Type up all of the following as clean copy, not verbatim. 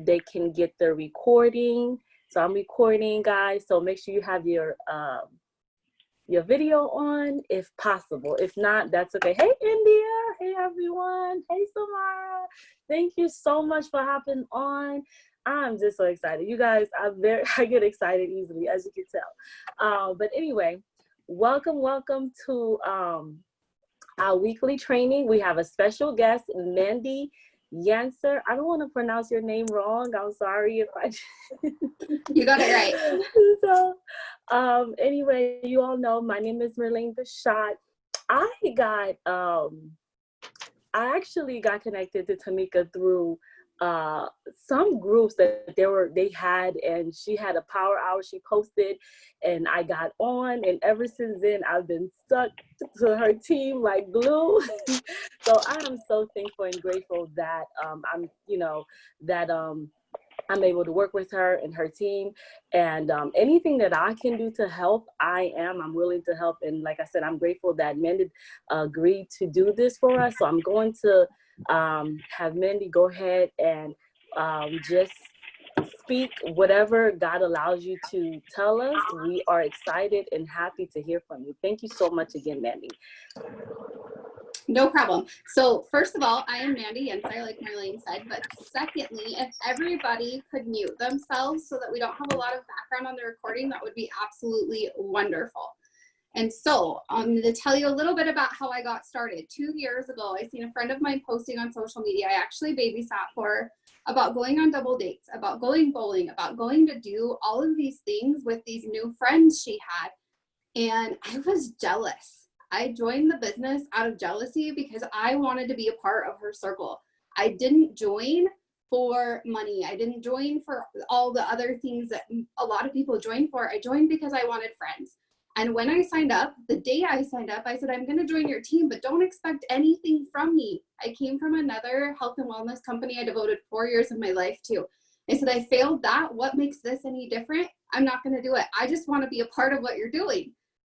they can get the recording. So I'm recording, guys. So make sure you have your video on if possible. If not, that's okay. Hey, India. Hey, everyone. Hey, Samara. Thank you so much for hopping on. I'm just so excited. You guys, I get excited easily, as you can tell. But anyway, welcome to our weekly training. We have a special guest, Amandia Yenser. I don't want to pronounce your name wrong. I'm sorry if I. You got it right. So, anyway, you all know my name is Merlene Bashot. I actually got connected to Tamika through some groups that they had, and she had a power hour she posted, and I got on, and ever since then I've been stuck to her team like glue. So I am so thankful and grateful that I'm able to work with her and her team, and anything that I can do to help, I'm willing to help. And like I said, I'm grateful that Mandy agreed to do this for us. So I'm going to have Mandy go ahead and just speak whatever God allows you to tell us. We are excited and happy to hear from you. Thank you so much again, Mandy. No problem. So first of all, I am Amandia Lynn, like Marlene said, but secondly, if everybody could mute themselves so that we don't have a lot of background on the recording, that would be absolutely wonderful. And so I'm going to tell you a little bit about how I got started. 2 years ago, I seen a friend of mine posting on social media. I actually babysat for her, about going on double dates, about going bowling, about going to do all of these things with these new friends she had. And I was jealous. I joined the business out of jealousy because I wanted to be a part of her circle. I didn't join for money. I didn't join for all the other things that a lot of people join for. I joined because I wanted friends. And when I signed up, the day I signed up, I said, I'm going to join your team, but don't expect anything from me. I came from another health and wellness company I devoted 4 years of my life to. I said, I failed that. What makes this any different? I'm not going to do it. I just want to be a part of what you're doing.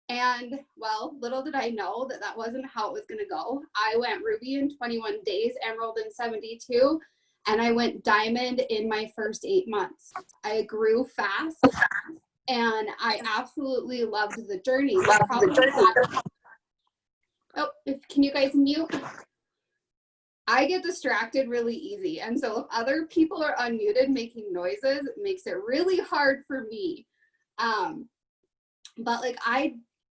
And well, little did I know that that wasn't how it was going to go. I went Ruby in 21 days, Emerald in 72, and I went Diamond in my first 8 months. I grew fast, and I absolutely loved the journey. Can you guys mute? I get distracted really easy, and so if other people are unmuted making noises, it makes it really hard for me. But like I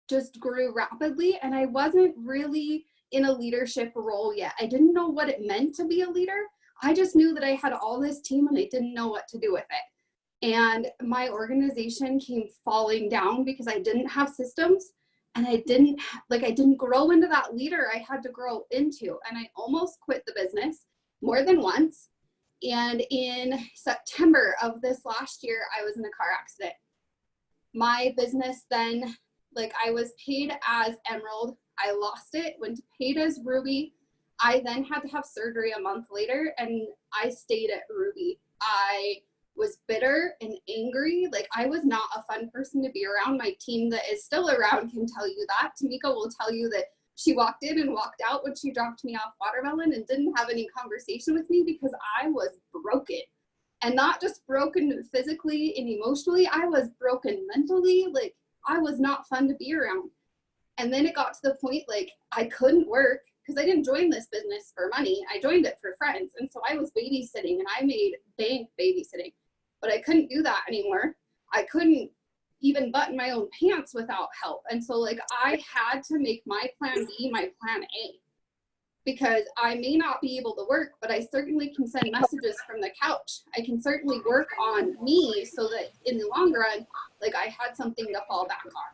just grew rapidly, and I wasn't really in a leadership role yet. I didn't know what it meant to be a leader. I just knew that I had all this team and I didn't know what to do with it. And my organization came falling down because I didn't have systems, and I didn't grow into that leader I had to grow into. And I almost quit the business more than once. And in September of this last year, I was in a car accident. My business then, I was paid as Emerald. I lost it, went paid as Ruby. I then had to have surgery a month later, and I stayed at Ruby. I was bitter and angry. I was not a fun person to be around. My team that is still around can tell you that. Tamika will tell you that she walked in and walked out when she dropped me off Watermelon and didn't have any conversation with me because I was broken. And not just broken physically and emotionally, I was broken mentally. I was not fun to be around. And then it got to the point, I couldn't work because I didn't join this business for money. I joined it for friends. And so I was babysitting, and I made bank babysitting, but I couldn't do that anymore. I couldn't even button my own pants without help. And so I had to make my plan B my plan A, because I may not be able to work, but I certainly can send messages from the couch. I can certainly work on me so that in the long run, I had something to fall back on.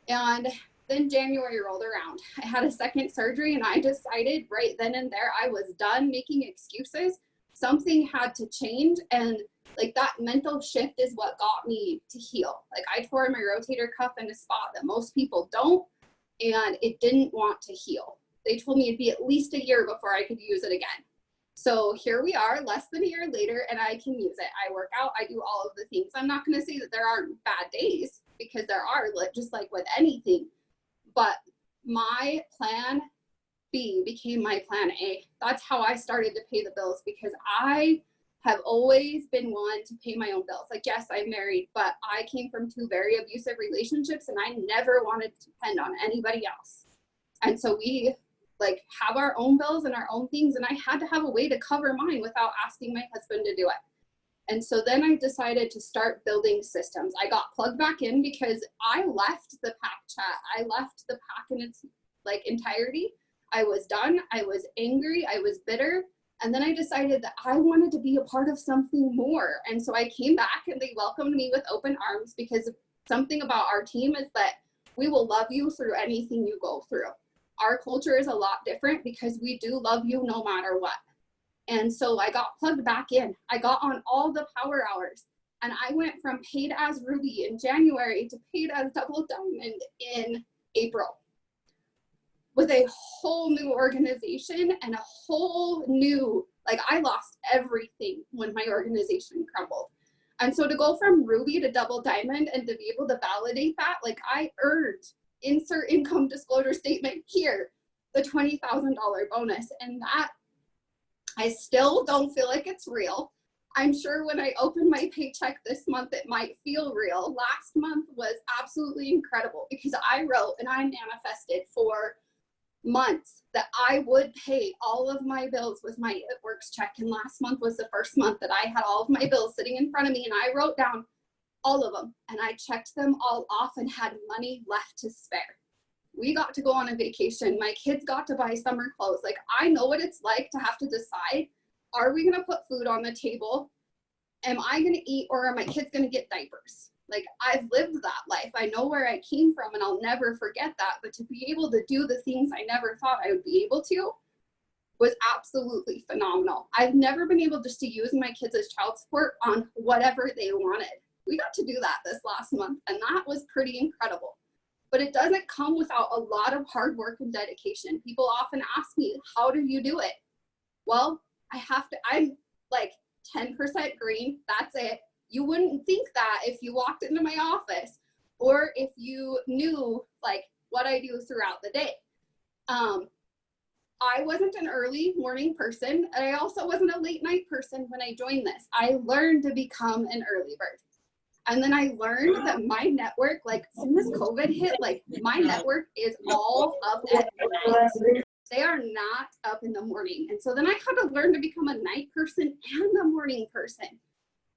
And then January rolled around. I had a second surgery, and I decided right then and there I was done making excuses. Something had to change, and that mental shift is what got me to heal. I tore my rotator cuff in a spot that most people don't, and it didn't want to heal. They told me it'd be at least a year before I could use it again. So here we are, less than a year later, and I can use it. I work out, I do all of the things. I'm not going to say that there aren't bad days, because there are, just like with anything. But my plan B became my plan A. That's how I started to pay the bills, because I have always been one to pay my own bills. Like, yes, I'm married, but I came from 2 very abusive relationships and I never wanted to depend on anybody else. And so we like have our own bills and our own things, and I had to have a way to cover mine without asking my husband to do it. And so then I decided to start building systems. I got plugged back in because I left the pack chat. I left the pack in its like entirety. I was done. I was angry. I was bitter. And then I decided that I wanted to be a part of something more. And so I came back and they welcomed me with open arms, because something about our team is that we will love you through anything you go through. Our culture is a lot different because we do love you no matter what. And so I got plugged back in. I got on all the power hours, and I went from paid as Ruby in January to paid as Double Diamond in April, with a whole new organization and a whole new, like, I lost everything when my organization crumbled. And so to go from Ruby to Double Diamond and to be able to validate that, like, I earned, insert income disclosure statement here, the $20,000 bonus. And that, I still don't feel like it's real. I'm sure when I open my paycheck this month, it might feel real. Last month was absolutely incredible because I wrote and I manifested for months that I would pay all of my bills with my It Works check. And last month was the first month that I had all of my bills sitting in front of me, and I wrote down all of them and I checked them all off and had money left to spare. We got to go on a vacation. My kids got to buy summer clothes. Like, I know what it's like to have to decide, are we gonna put food on the table? Am I gonna eat, or are my kids gonna get diapers? Like, I've lived that life. I know where I came from and I'll never forget that. But to be able to do the things I never thought I would be able to was absolutely phenomenal. I've never been able just to use my kids as child support on whatever they wanted. We got to do that this last month, and that was pretty incredible. But it doesn't come without a lot of hard work and dedication. People often ask me, how do you do it? Well, I'm like 10% green, that's it. You wouldn't think that if you walked into my office or if you knew like what I do throughout the day. I wasn't an early morning person, and I also wasn't a late night person when I joined this. I learned to become an early bird. And then I learned that my network, like, as soon as COVID hit, like, my network is all up at night. They are not up in the morning. And so then I had to learn to become a night person and a morning person,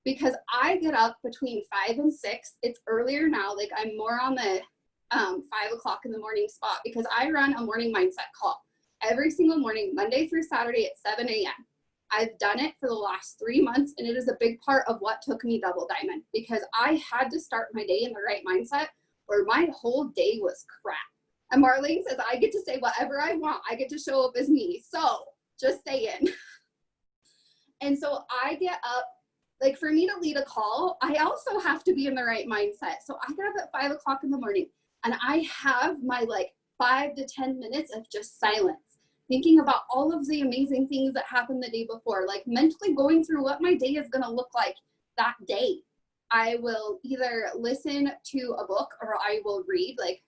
because I get up between 5 and 6. It's earlier now. Like, I'm more on the 5 o'clock in the morning spot, because I run a morning mindset call every single morning, Monday through Saturday at 7 a.m. I've done it for the last 3 months, and it is a big part of what took me Double Diamond, because I had to start my day in the right mindset, or my whole day was crap. And Marlene says, I get to say whatever I want. I get to show up as me. So just saying. And so I get up, like, for me to lead a call, I also have to be in the right mindset. So I get up at 5 o'clock in the morning, and I have my like 5 to 10 minutes of just silence, thinking about all of the amazing things that happened the day before, like mentally going through what my day is going to look like that day. I will either listen to a book or I will read, like,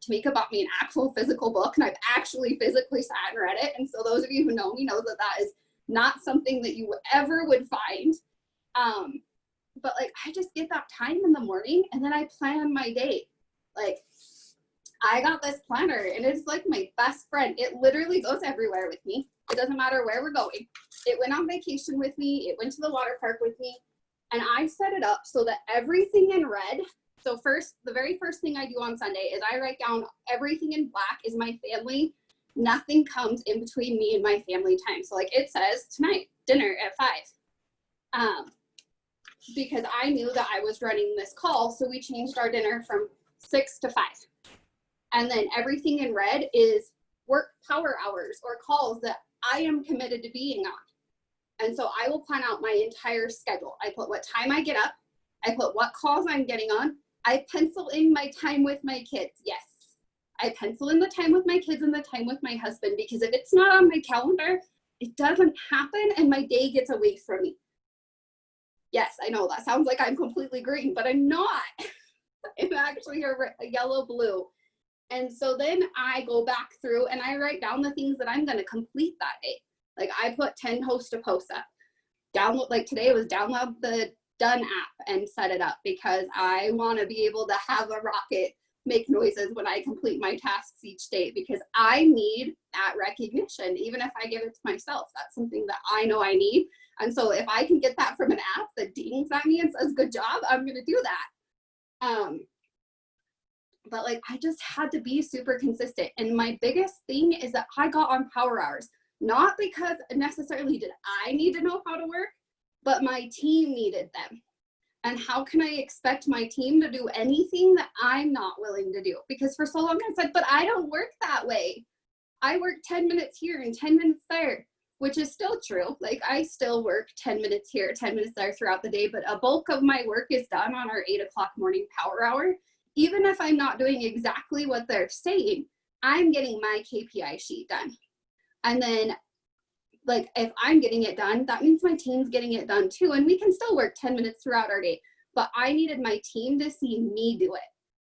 Tamika bought me an actual physical book, and I've actually physically sat and read it. And so those of you who know me know that that is not something that you ever would find. But like, I just get that time in the morning, and then I plan my day. Like, I got this planner, and it's like my best friend. It literally goes everywhere with me. It doesn't matter where we're going. It went on vacation with me. It went to the water park with me. And I set it up so that everything in red. So first, the very first thing I do on Sunday is I write down everything in black is my family. Nothing comes in between me and my family time. So like, it says tonight, dinner at 5. Because I knew that I was running this call. So we changed our dinner from 6 to 5. And then everything in red is work power hours or calls that I am committed to being on. And so I will plan out my entire schedule. I put what time I get up. I put what calls I'm getting on. I pencil in my time with my kids. Yes, I pencil in the time with my kids and the time with my husband, because if it's not on my calendar, it doesn't happen and my day gets away from me. Yes, I know that sounds like I'm completely green, but I'm not. I'm actually a yellow blue. And so then I go back through and I write down the things that I'm going to complete that day. Like, I put 10 host to post up. download, like today it was download the Done app and set it up, because I want to be able to have a rocket make noises when I complete my tasks each day, because I need that recognition. Even if I give it to myself, that's something that I know I need. And so if I can get that from an app that dings at me and says, good job, I'm going to do that. But like, I just had to be super consistent. And my biggest thing is that I got on power hours, not because necessarily did I need to know how to work, but my team needed them. And how can I expect my team to do anything that I'm not willing to do? Because for so long I said, but I don't work that way. I work 10 minutes here and 10 minutes there, which is still true. Like, I still work 10 minutes here, 10 minutes there throughout the day, but a bulk of my work is done on our 8 o'clock morning power hour. Even if I'm not doing exactly what they're saying, I'm getting my KPI sheet done. And then, like, if I'm getting it done, that means my team's getting it done too. And we can still work 10 minutes throughout our day, but I needed my team to see me do it.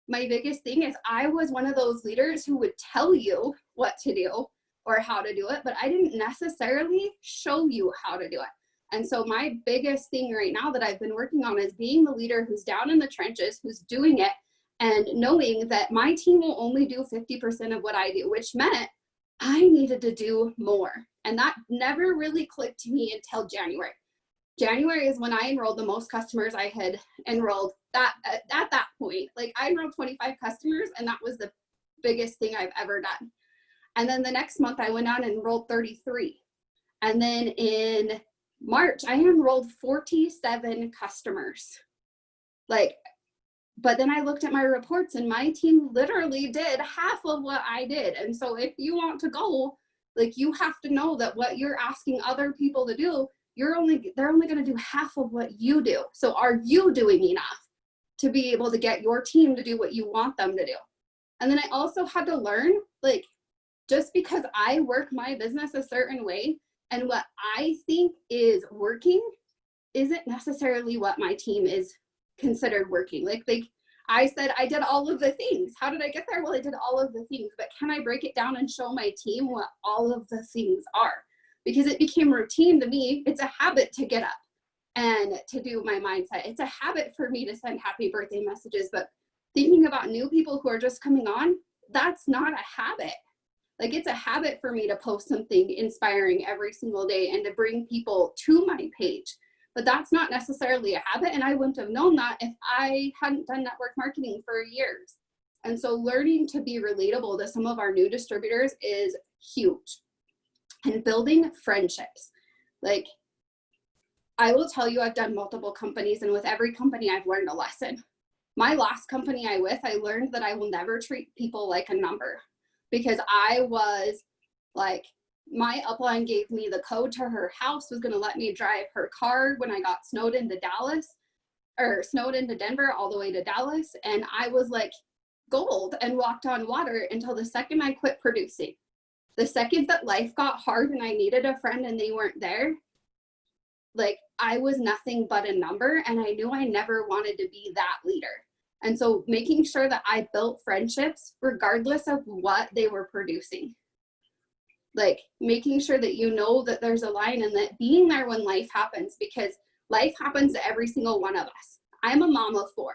My biggest thing is I was one of those leaders who would tell you what to do or how to do it, but I didn't necessarily show you how to do it. And so my biggest thing right now that I've been working on is being the leader who's down in the trenches, who's doing it, and knowing that my team will only do 50% of what I do, which meant I needed to do more. And that never really clicked to me until January. January is when I enrolled the most customers I had enrolled at that point. Like, I enrolled 25 customers, and that was the biggest thing I've ever done. And then the next month I went on and enrolled 33. And then in March, I enrolled 47 customers. Like, but then I looked at my reports and my team literally did half of what I did. And so if you want to go, like, you have to know that what you're asking other people to do, they're only going to do half of what you do. So are you doing enough to be able to get your team to do what you want them to do? And then I also had to learn, like, just because I work my business a certain way and what I think is working isn't necessarily what my team is considered working. Like I said, I did all of the things. How did I get there? Well, I did all of the things, but can I break it down and show my team what all of the things are? Because it became routine to me. It's a habit to get up and to do my mindset. It's a habit for me to send happy birthday messages, but thinking about new people who are just coming on, that's not a habit. Like, it's a habit for me to post something inspiring every single day and to bring people to my page. But that's not necessarily a habit, and I wouldn't have known that if I hadn't done network marketing for years. And so learning to be relatable to some of our new distributors is huge. And building friendships. Like, I will tell you, I've done multiple companies, and with every company I've learned a lesson. My last company I learned that I will never treat people like a number, because I was like, my upline gave me the code to her house, was going to let me drive her car when I got snowed into Denver all the way to Dallas. And I was like gold and walked on water until the second I quit producing. The second that life got hard and I needed a friend and they weren't there, like, I was nothing but a number, and I knew I never wanted to be that leader. And so making sure that I built friendships regardless of what they were producing. Like, making sure that you know that there's a line, and that being there when life happens, because life happens to every single one of us. I'm a mom of 4.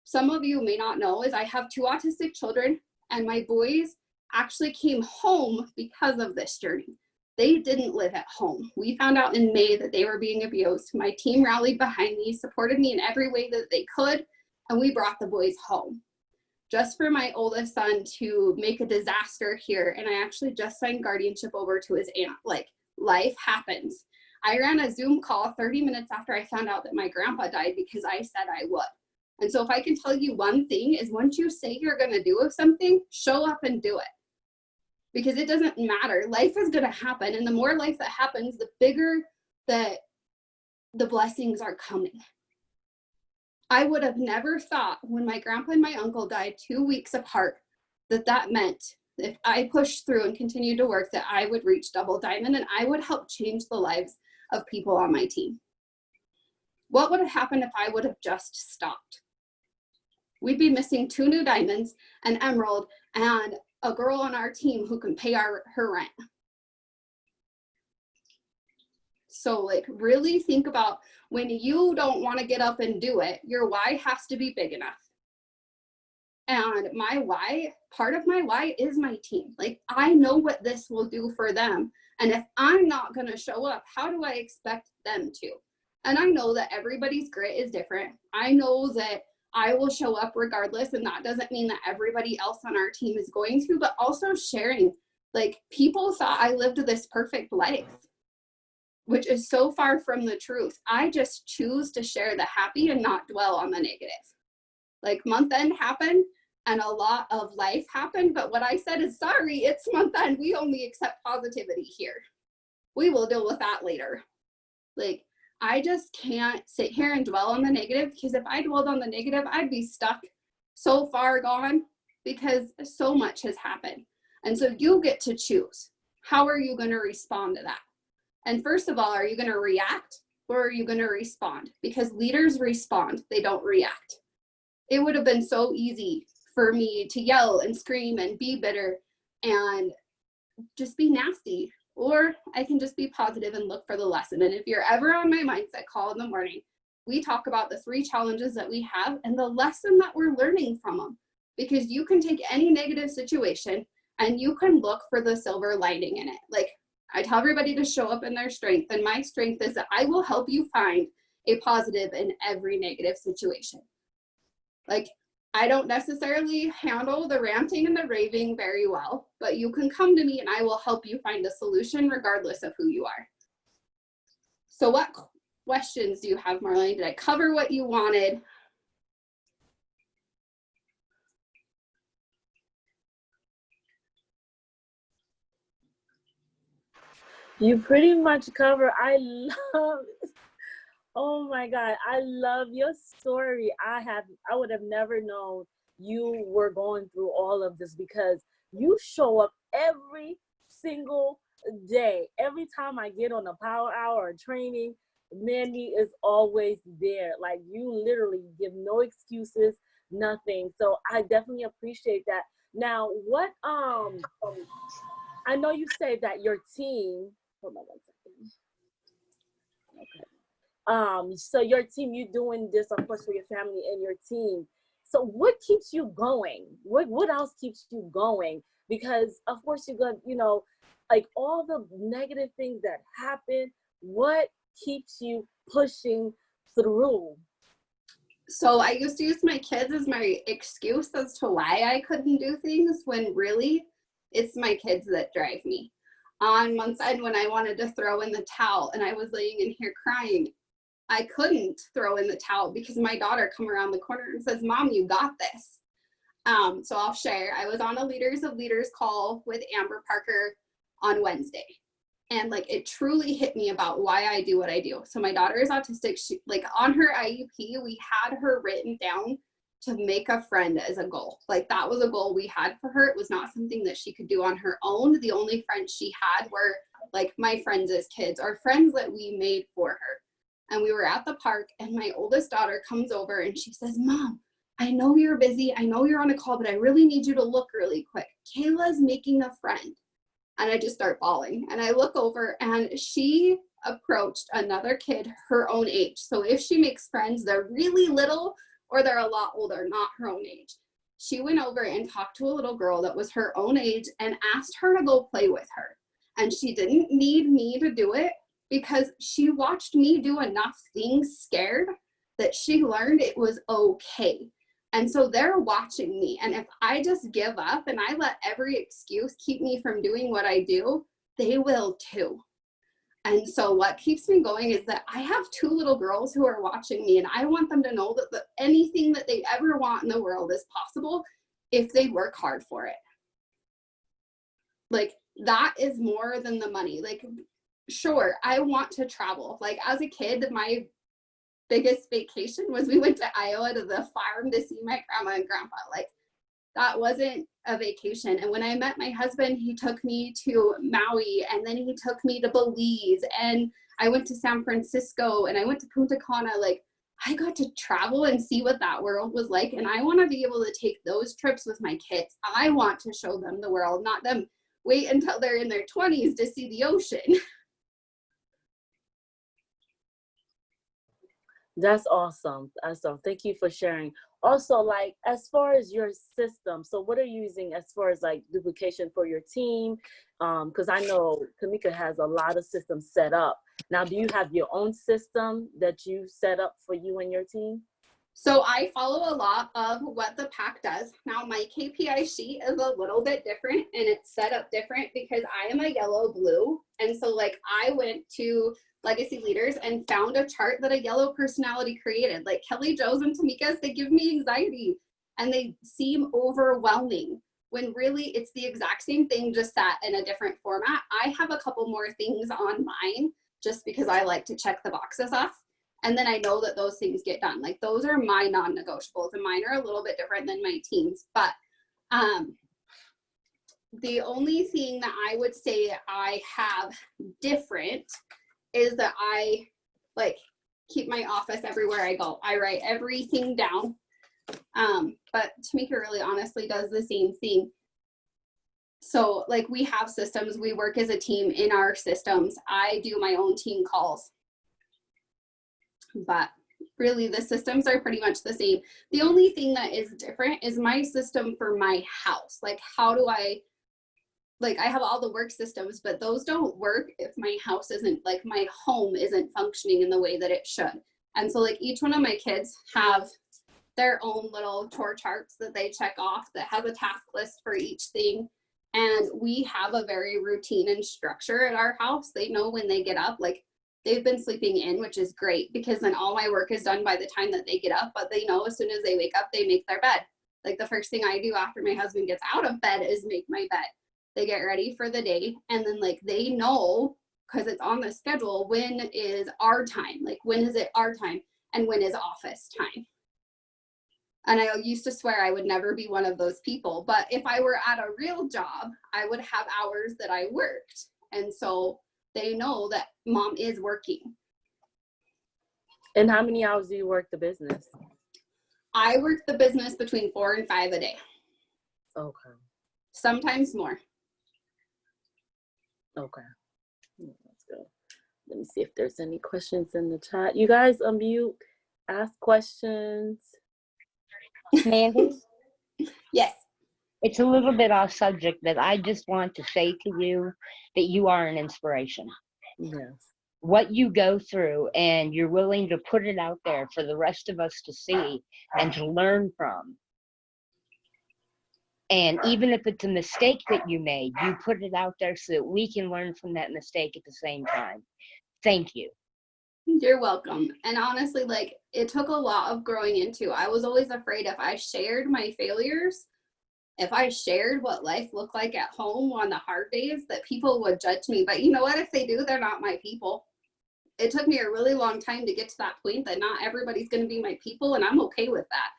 Some of you may not know is I have 2 autistic children, and my boys actually came home because of this journey. They didn't live at home. We found out in May that they were being abused. My team rallied behind me, supported me in every way that they could, and we brought the boys home. Just for my oldest son to make a disaster here, and I actually just signed guardianship over to his aunt. Like, life happens. I ran a Zoom call 30 minutes after I found out that my grandpa died because I said I would. And so if I can tell you one thing is, once you say you're going to do something, show up and do it. Because it doesn't matter. Life is going to happen. And the more life that happens, the bigger that the blessings are coming. I would have never thought when my grandpa and my uncle died 2 weeks apart that meant if I pushed through and continued to work that I would reach double diamond and I would help change the lives of people on my team. What would have happened if I would have just stopped? We'd be missing 2 new diamonds, an emerald, and a girl on our team who can pay her rent. So like really think about when you don't want to get up and do it, your why has to be big enough. And my why, part of my why is my team. Like I know what this will do for them. And if I'm not going to show up, how do I expect them to? And I know that everybody's grit is different. I know that I will show up regardless. And that doesn't mean that everybody else on our team is going to, but also sharing. Like people thought I lived this perfect life, which is so far from the truth. I just choose to share the happy and not dwell on the negative. Like month end happened and a lot of life happened, but what I said is, sorry, it's month end. We only accept positivity here. We will deal with that later. Like, I just can't sit here and dwell on the negative, because if I dwelled on the negative, I'd be stuck so far gone because so much has happened. And so you get to choose. How are you going to respond to that? And first of all, are you going to react or are you going to respond? Because leaders respond, they don't react. It would have been so easy for me to yell and scream and be bitter and just be nasty. Or I can just be positive and look for the lesson. And if you're ever on my mindset call in the morning, we talk about the 3 challenges that we have and the lesson that we're learning from them. Because you can take any negative situation and you can look for the silver lining in it. Like I tell everybody to show up in their strength. And my strength is that I will help you find a positive in every negative situation. Like, I don't necessarily handle the ranting and the raving very well, but you can come to me and I will help you find a solution regardless of who you are. So what questions do you have, Marlene? Did I cover what you wanted? You pretty much cover. I love, oh my God, I love your story. I would have never known you were going through all of this, because you show up every single day. Every time I get on a power hour or training, Mandy is always there. Like you literally give no excuses, nothing. So I definitely appreciate that. Now, what I know you said that your team, hold on one second. Okay. So your team, you doing this, of course, for your family and your team. So what keeps you going? What else keeps you going? Because of course you got, like all the negative things that happen, what keeps you pushing through? So I used to use my kids as my excuse as to why I couldn't do things, when really it's my kids that drive me. On month's end, when I wanted to throw in the towel and I was laying in here crying, I couldn't throw in the towel because my daughter come around the corner and says, Mom, you got this. So I'll share. I was on a Leaders of Leaders call with Amber Parker on Wednesday. And like, it truly hit me about why I do what I do. So my daughter is autistic. She, like on her IEP, we had her written down to make a friend as a goal. Like that was a goal we had for her. It was not something that she could do on her own. The only friends she had were like my friends as kids, or friends that we made for her. And we were at the park and my oldest daughter comes over and she says, Mom, I know you're busy. I know you're on a call, but I really need you to look really quick. Kayla's making a friend. And I just start bawling. And I look over and she approached another kid her own age. So if she makes friends, they're really little or they're a lot older, not her own age. She went over and talked to a little girl that was her own age and asked her to go play with her. And she didn't need me to do it because she watched me do enough things scared that she learned it was okay. And so they're watching me. And if I just give up and I let every excuse keep me from doing what I do, they will too. And so what keeps me going is that I have 2 little girls who are watching me, and I want them to know that anything that they ever want in the world is possible if they work hard for it. Like that is more than the money. Like, sure, I want to travel. Like as a kid, my biggest vacation was we went to Iowa to the farm to see my grandma and grandpa. Like that wasn't a vacation. And when I met my husband, he took me to Maui, and then he took me to Belize, and I went to San Francisco, and I went to Punta Cana. Like I got to travel and see what that world was like. And I want to be able to take those trips with my kids. I want to show them the world, not them wait until they're in their 20s to see the ocean. That's awesome. Awesome. Thank you for sharing. Also, like as far as your system, so what are you using as far as like duplication for your team? Because I know Kamika has a lot of systems set up. Now, do you have your own system that you set up for you and your team? So I follow a lot of what the pack does. Now my KPI sheet is a little bit different and it's set up different because I am a yellow blue. And so like I went to Legacy Leaders and found a chart that a yellow personality created. Like Kelly Jo's and Tamika's, they give me anxiety and they seem overwhelming when really it's the exact same thing, just sat in a different format. I have a couple more things on mine just because I like to check the boxes off. And then I know that those things get done. Like those are my non-negotiables, and mine are a little bit different than my team's. But the only thing that I would say I have different is that I like keep my office everywhere I go. I write everything down. But Tamika really honestly does the same thing. So like we have systems, we work as a team in our systems. I do my own team calls. But really the systems are pretty much the same. The only thing that is different is my system for my house. Like how do I have all the work systems, but those don't work if my house isn't, like my home isn't functioning in the way that it should. And so like each one of my kids have their own little chore charts that they check off that has a task list for each thing. And we have a very routine and structure at our house. They know when they get up, like they've been sleeping in, which is great because then all my work is done by the time that they get up, but they know as soon as they wake up, they make their bed. Like the first thing I do after my husband gets out of bed is make my bed. They get ready for the day. And then like they know, because it's on the schedule, when is our time? Like when is it our time and when is office time? And I used to swear I would never be one of those people, but if I were at a real job, I would have hours that I worked. And so they know that mom is working. And how many hours do you work the business? I work the business between 4 and 5 a day. Okay. Sometimes more. Okay. Let's go. Let me see if there's any questions in the chat. You guys unmute, ask questions. Mandy, Yes. it's a little bit off subject, but I just want to say to you that you are an inspiration. Yes. What you go through, and you're willing to put it out there for the rest of us to see and to learn from. And even if it's a mistake that you made, you put it out there so that we can learn from that mistake at the same time. Thank you. You're welcome. And honestly, like it took a lot of growing into. I was always afraid if I shared my failures, if I shared what life looked like at home on the hard days, that people would judge me. But you know what? If they do, they're not my people. It took me a really long time to get to that point that not everybody's going to be my people. And I'm okay with that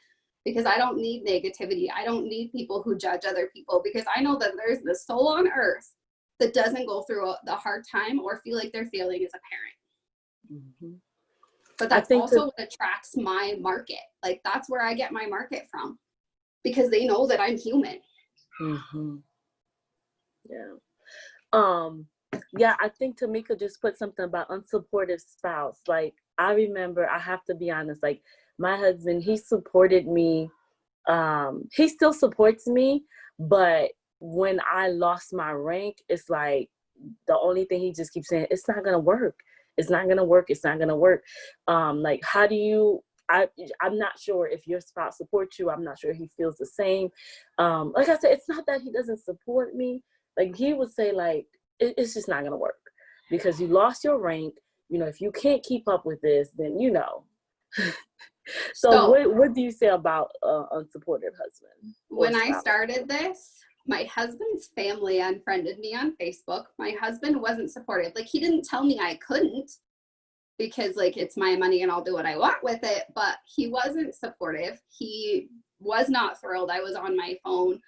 because I don't need negativity. I don't need people who judge other people because I know that there's the soul on earth that doesn't go through the hard time or feel like they're failing as a parent. Mm-hmm. But that's also what attracts my market. Like that's where I get my market from because they know that I'm human. Mm-hmm. Yeah. Yeah, I think Tamika just put something about unsupportive spouse. Like I remember, I have to be honest, like my husband, he supported me. He still supports me, but when I lost my rank, it's like the only thing he just keeps saying, it's not gonna work. It's not gonna work. It's not gonna work. Like how do you, I'm not sure if your spouse supports you. I'm not sure he feels the same. Like I said, it's not that he doesn't support me. Like he would say like, it's just not gonna work because you lost your rank. You know, if you can't keep up with this, then you know. So what do you say about unsupportive husband? When I started this, my husband's family unfriended me on Facebook. My husband wasn't supportive. Like he didn't tell me I couldn't because like it's my money and I'll do what I want with it, but he wasn't supportive. He was not thrilled I was on my phone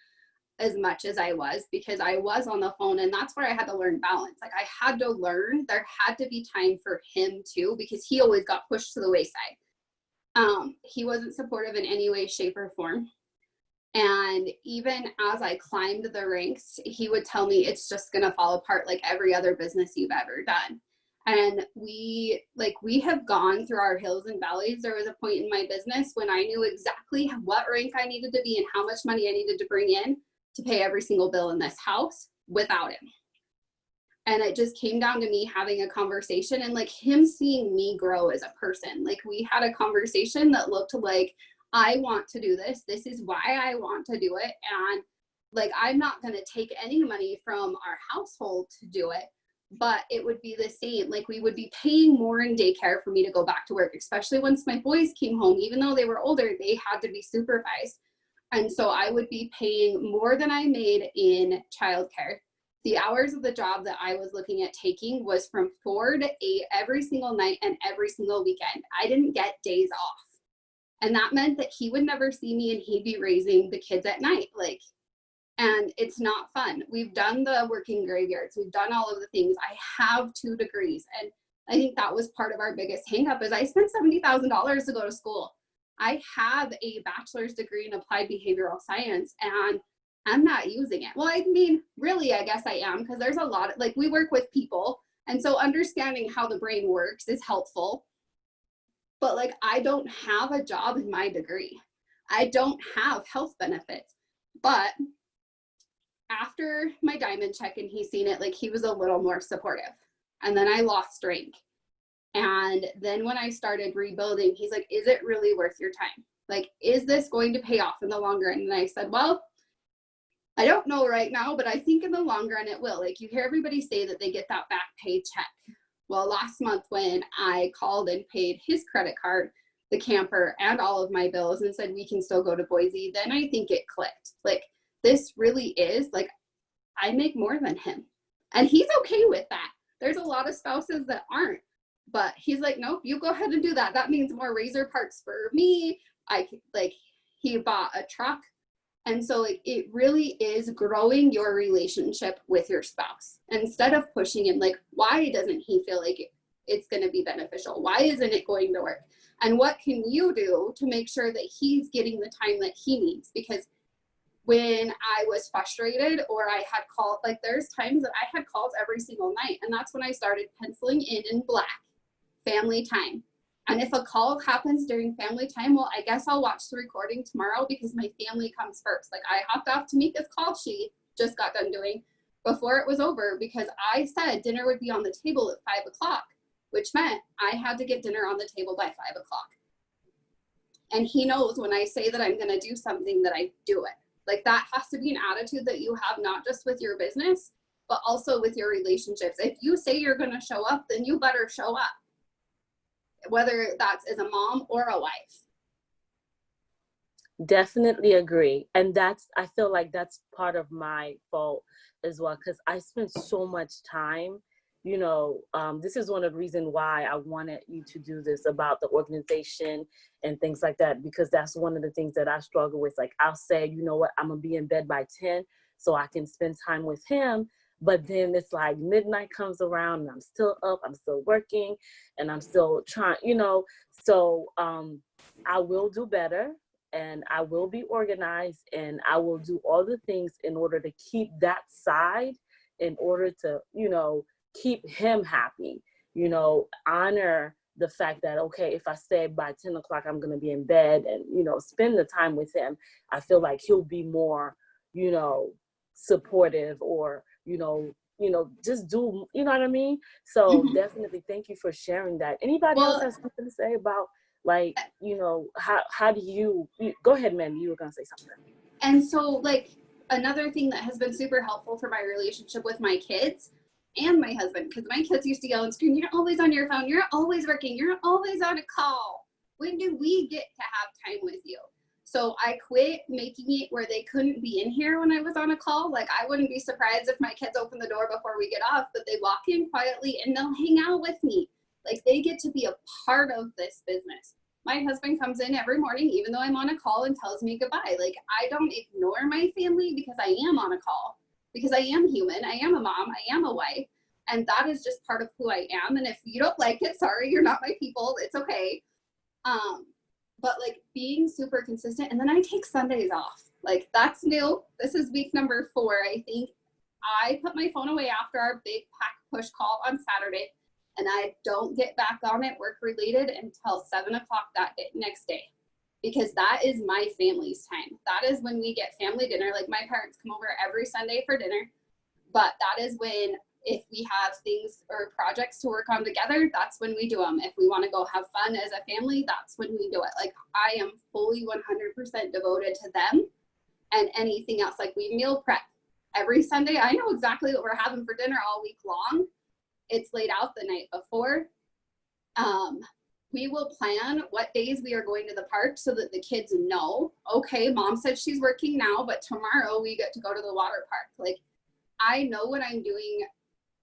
as much as I was because I was on the phone, and that's where I had to learn balance. Like I had to learn there had to be time for him too because he always got pushed to the wayside. He wasn't supportive in any way, shape, or form. And even as I climbed the ranks, he would tell me it's just going to fall apart like every other business you've ever done. And we have gone through our hills and valleys. There was a point in my business when I knew exactly what rank I needed to be and how much money I needed to bring in to pay every single bill in this house without him. And it just came down to me having a conversation and like him seeing me grow as a person. Like we had a conversation that looked like, I want to do this. This is why I want to do it. And like, I'm not going to take any money from our household to do it, but it would be the same. Like we would be paying more in daycare for me to go back to work, especially once my boys came home. Even though they were older, they had to be supervised. And so I would be paying more than I made in childcare. The hours of the job that I was looking at taking was from 4 to 8 every single night and every single weekend. I didn't get days off. And that meant that he would never see me and he'd be raising the kids at night. Like, and it's not fun. We've done the working graveyards. We've done all of the things. I have 2 degrees. And I think that was part of our biggest hang up is I spent $70,000 to go to school. I have a bachelor's degree in applied behavioral science and I'm not using it. Well, I mean, really, I guess I am, because there's a lot of, like, we work with people. And so understanding how the brain works is helpful. But like, I don't have a job in my degree. I don't have health benefits. But after my diamond check and he's seen it, like he was a little more supportive. And then I lost rank. And then when I started rebuilding, he's like, is it really worth your time? Like, is this going to pay off in the long run? And I said, well, I don't know right now, but I think in the long run it will. Like you hear everybody say that they get that back pay check. Well, last month when I called and paid his credit card, the camper, and all of my bills and said we can still go to Boise, then I think it clicked. Like this really is, like, I make more than him. And he's okay with that. There's a lot of spouses that aren't. But he's like, nope, you go ahead and do that. That means more razor parts for me. He bought a truck. And so like, it really is growing your relationship with your spouse instead of pushing him. Like, why doesn't he feel like it's going to be beneficial? Why isn't it going to work? And what can you do to make sure that he's getting the time that he needs? Because when I was frustrated or I had called, like there's times that I had calls every single night. And that's when I started penciling in black family time. And if a call happens during family time, well, I guess I'll watch the recording tomorrow because my family comes first. Like I hopped off Tamika's call she just got done doing before it was over because I said dinner would be on the table at 5 o'clock, which meant I had to get dinner on the table by 5 o'clock. And he knows when I say that I'm going to do something that I do it. Like that has to be an attitude that you have, not just with your business, but also with your relationships. If you say you're going to show up, then you better show up. Whether that's as a mom or a wife. Definitely agree. And I feel like that's part of my fault as well, because I spent so much time, this is one of the reasons why I wanted you to do this about the organization and things like that, because that's one of the things that I struggle with. Like I'll say, you know what, I'm gonna be in bed by 10 so I can spend time with him. But then it's like midnight comes around and I'm still up, I'm still working, and I'm still trying, so I will do better and I will be organized and I will do all the things in order to keep that side, in order to, keep him happy, honor the fact that, okay, if I stay by 10 o'clock, I'm going to be in bed and, spend the time with him. I feel like he'll be more, supportive or, just do, you know what I mean? So definitely thank you for sharing that. Anybody else has something to say about like, how do you go ahead, Mandy, you were going to say something. And so like another thing that has been super helpful for my relationship with my kids and my husband, because my kids used to yell and scream, you're always on your phone, you're always working, you're always on a call. When do we get to have time with you? So I quit making it where they couldn't be in here when I was on a call. Like I wouldn't be surprised if my kids open the door before we get off, but they walk in quietly and they'll hang out with me. Like they get to be a part of this business. My husband comes in every morning, even though I'm on a call, and tells me goodbye. Like I don't ignore my family because I am on a call, because I am human. I am a mom. I am a wife. And that is just part of who I am. And if you don't like it, sorry, you're not my people. It's okay. But like being super consistent. And then I take Sundays off. Like that's new. This is week number 4. I think I put my phone away after our big pack push call on Saturday. and I don't get back on it work related until 7 o'clock next day, because that is my family's time. That is when we get family dinner. Like my parents come over every Sunday for dinner, but that is when, if we have things or projects to work on together, that's when we do them. If we want to go have fun as a family, that's when we do it. Like I am fully 100% devoted to them, and anything else, like we meal prep every Sunday. I know exactly what we're having for dinner all week long. It's laid out the night before. We will plan what days we are going to the park so that the kids know, okay, mom said she's working now, but tomorrow we get to go to the water park. Like I know what I'm doing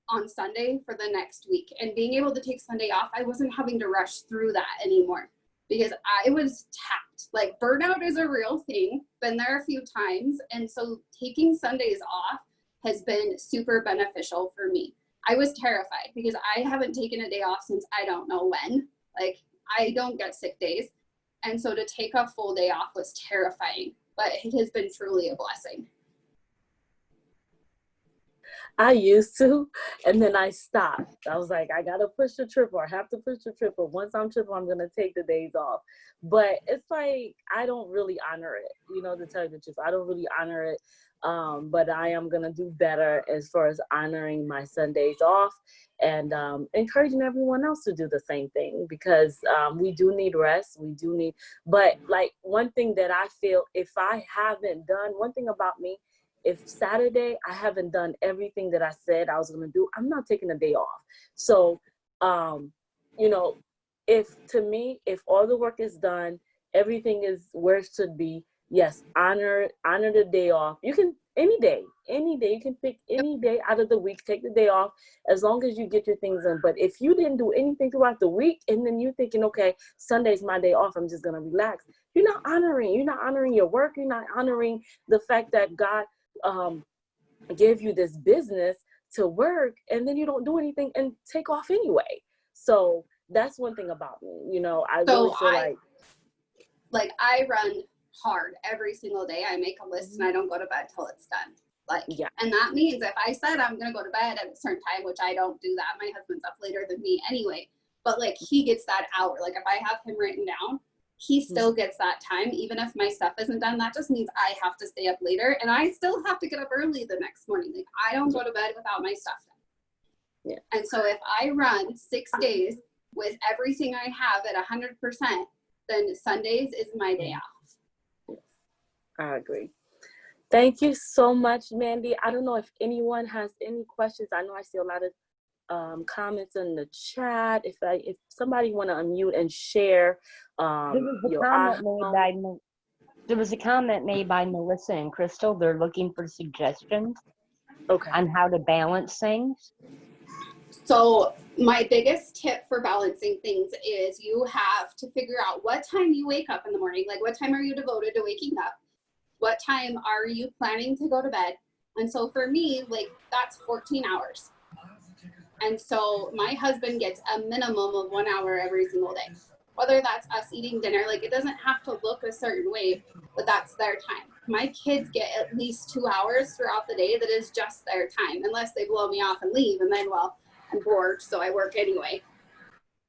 on Sunday for the next week, and being able to take Sunday off, I wasn't having to rush through that anymore because I was tapped. Like burnout is a real thing, been there a few times. And so taking Sundays off has been super beneficial for me. I was terrified because I haven't taken a day off since I don't know when. Like I don't get sick days. And so to take a full day off was terrifying, but it has been truly a blessing. I used to, and then I stopped. I was like, I gotta push the triple. I have to push the triple. Once I'm triple, I'm gonna take the days off. But it's like I don't really honor it. You know, to tell you the truth, I don't really honor it. But I am gonna do better as far as honoring my Sundays off, and encouraging everyone else to do the same thing, because we do need rest. We do need. But like one thing that I feel, if I haven't done one thing about me. If Saturday I haven't done everything that I said I was going to do, I'm not taking a day off. So, you know, if all the work is done, everything is where it should be, yes, honor the day off. You can, any day, you can pick any day out of the week, take the day off, as long as you get your things done. But if you didn't do anything throughout the week, and then you're thinking, okay, Sunday's my day off, I'm just going to relax. You're not honoring your work. You're not honoring the fact that God give you this business to work, and then you don't do anything and take off anyway. So that's one thing about me. You know, I really feel like I run hard every single day. I make a list and I don't go to bed till it's done. Like, yeah. And that means if I said I'm gonna go to bed at a certain time, which I don't do that. My husband's up later than me anyway. But like he gets that hour. Like if I have him written down, he still gets that time, even if my stuff isn't done. That just means I have to stay up later, and I still have to get up early the next morning. Like I don't go to bed without my stuff done. Yeah. And so if I run 6 days with everything I have at 100%, then Sundays is my day off. I agree. Thank you so much, Mandy. I don't know if anyone has any questions. I know I see a lot of comments in the chat. If somebody want to unmute and share there was a comment made by Melissa and Crystal. They're looking for suggestions on how to balance things. So my biggest tip for balancing things is you have to figure out what time you wake up in the morning. Like what time are you devoted to waking up? What time are you planning to go to bed? And so for me, like that's 14 hours. And so my husband gets a minimum of 1 hour every single day, whether that's us eating dinner. Like it doesn't have to look a certain way, but that's their time. My kids get at least 2 hours throughout the day that is just their time, unless they blow me off and leave. And then, well, I'm bored, so I work anyway.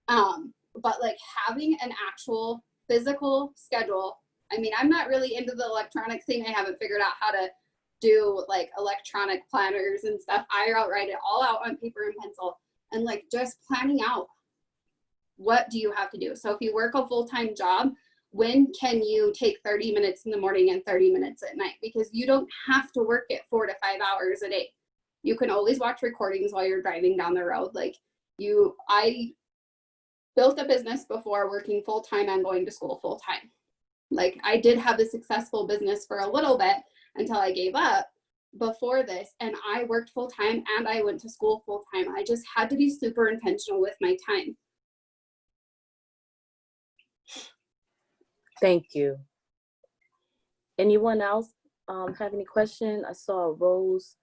But like having an actual physical schedule. I mean, I'm not really into the electronic thing. I haven't figured out how to do like electronic planners and stuff. I write it all out on paper and pencil, and like just planning out what do you have to do. So if you work a full-time job, when can you take 30 minutes in the morning and 30 minutes at night? Because you don't have to work it 4 to 5 hours a day. You can always watch recordings while you're driving down the road. Like I built a business before working full-time and going to school full-time. Like I did have a successful business for a little bit until I gave up before this, and I worked full-time and I went to school full-time. I just had to be super intentional with my time. Thank you. Anyone else have any question? I saw Rose,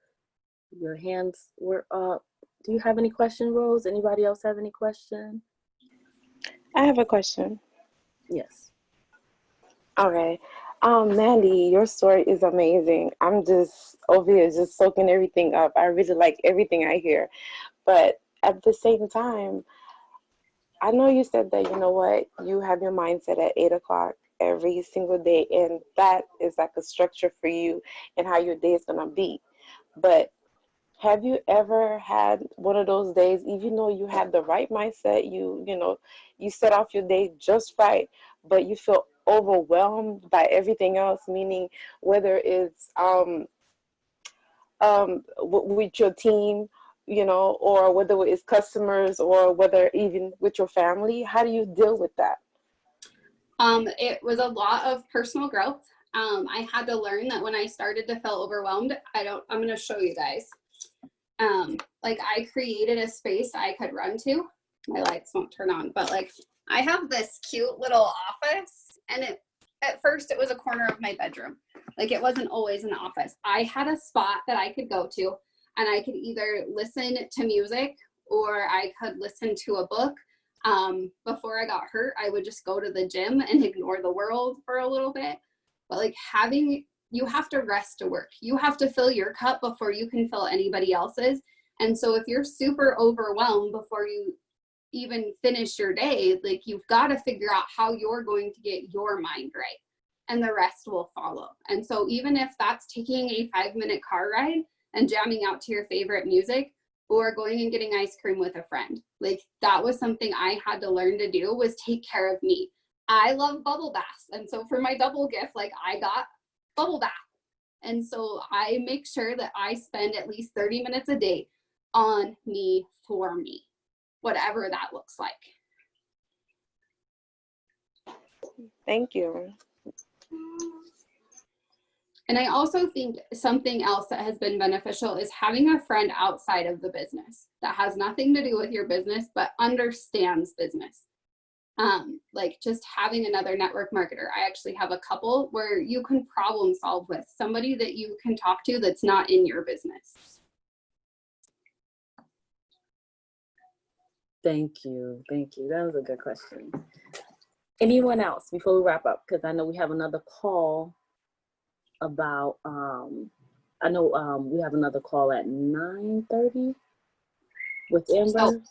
your hands were up. Do you have any question, Rose? Anybody else have any question? I have a question. Yes. Okay. Mandy, your story is amazing. I'm just over here just soaking everything up. I really like everything I hear. But at the same time, I know you said that, you know what, you have your mindset at 8 o'clock every single day, and that is like a structure for you and how your day is going to be. But have you ever had one of those days, even though you had the right mindset, you set off your day just right, but you feel overwhelmed by everything else, meaning whether it's with your team, or whether it's customers or whether even with your family? How do you deal with that? It was a lot of personal growth. I had to learn that when I started to feel overwhelmed, I'm going to show you guys. Like I created a space I could run to. My lights won't turn on, but like I have this cute little office, and at first it was a corner of my bedroom. Like it wasn't always an office. I had a spot that I could go to, and I could either listen to music or I could listen to a book. Before I got hurt, I would just go to the gym and ignore the world for a little bit. But like you have to rest to work. You have to fill your cup before you can fill anybody else's. And so if you're super overwhelmed before you even finish your day, like you've got to figure out how you're going to get your mind right, and the rest will follow. And so even if that's taking a 5-minute car ride and jamming out to your favorite music, or going and getting ice cream with a friend, like that was something I had to learn to do, was take care of me. I love bubble baths. And so for my double gift, like I got bubble bath. And so I make sure that I spend at least 30 minutes a day on me, for me, whatever that looks like. Thank you. And I also think something else that has been beneficial is having a friend outside of the business that has nothing to do with your business, but understands business. Like just having another network marketer. I actually have a couple where you can problem solve with somebody that you can talk to that's not in your business. Thank you. Thank you. That was a good question. Anyone else before we wrap up? Because I know we have another call about, we have another call at 9:30 with Amber.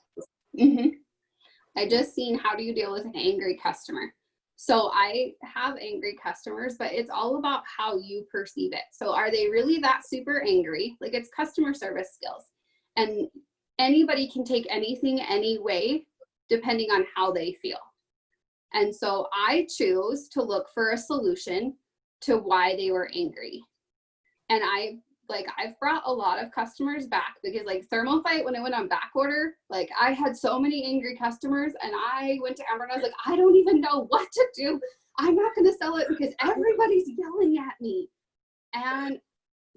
I just seen, how do you deal with an angry customer? So I have angry customers, but it's all about how you perceive it. So are they really that super angry? Like it's customer service skills. And anybody can take anything any way, depending on how they feel. And so I choose to look for a solution to why they were angry. And I've brought a lot of customers back, because like Thermofite, when I went on back order, like I had so many angry customers, and I went to Amber and I was like, I don't even know what to do. I'm not going to sell it because everybody's yelling at me. And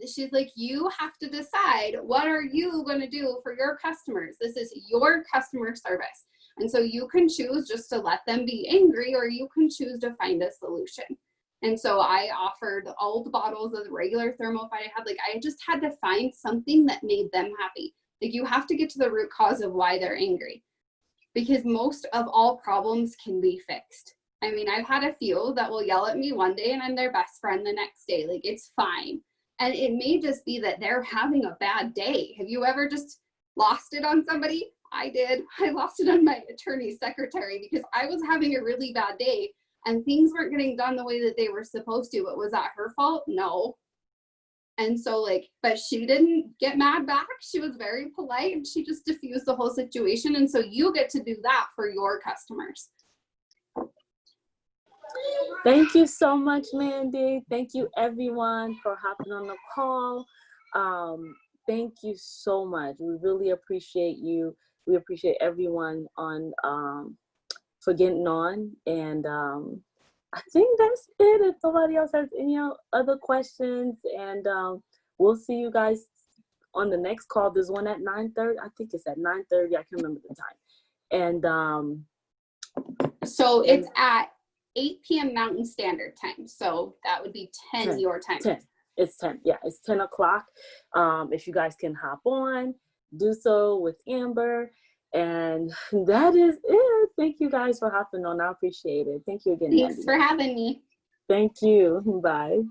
she's like, you have to decide, what are you going to do for your customers? This is your customer service. And so you can choose just to let them be angry, or you can choose to find a solution. And so I offered old bottles of the regular Thermofite I had. Like I just had to find something that made them happy. Like you have to get to the root cause of why they're angry, because most of all problems can be fixed. I mean, I've had a few that will yell at me one day and I'm their best friend the next day. Like it's fine. And it may just be that they're having a bad day. Have you ever just lost it on somebody? I did. I lost it on my attorney's secretary because I was having a really bad day and things weren't getting done the way that they were supposed to. But was that her fault? No. And so but she didn't get mad back. She was very polite and she just diffused the whole situation. And so you get to do that for your customers. Thank you so much, Mandy. Thank you everyone for hopping on the call. Thank you so much. We really appreciate you. We appreciate everyone on for getting on. And I think that's it. If nobody else has any other questions, and we'll see you guys on the next call. There's one at 9:30. I think it's at 9:30. I can't remember the time. And so it's at 8 p.m. Mountain Standard Time. So that would be 10 your time. 10. It's 10. Yeah, it's 10 o'clock. If you guys can hop on, do so with Amber. And that is it. Thank you guys for hopping on. I appreciate it. Thank you again. Thanks for having me. Thank you. Bye.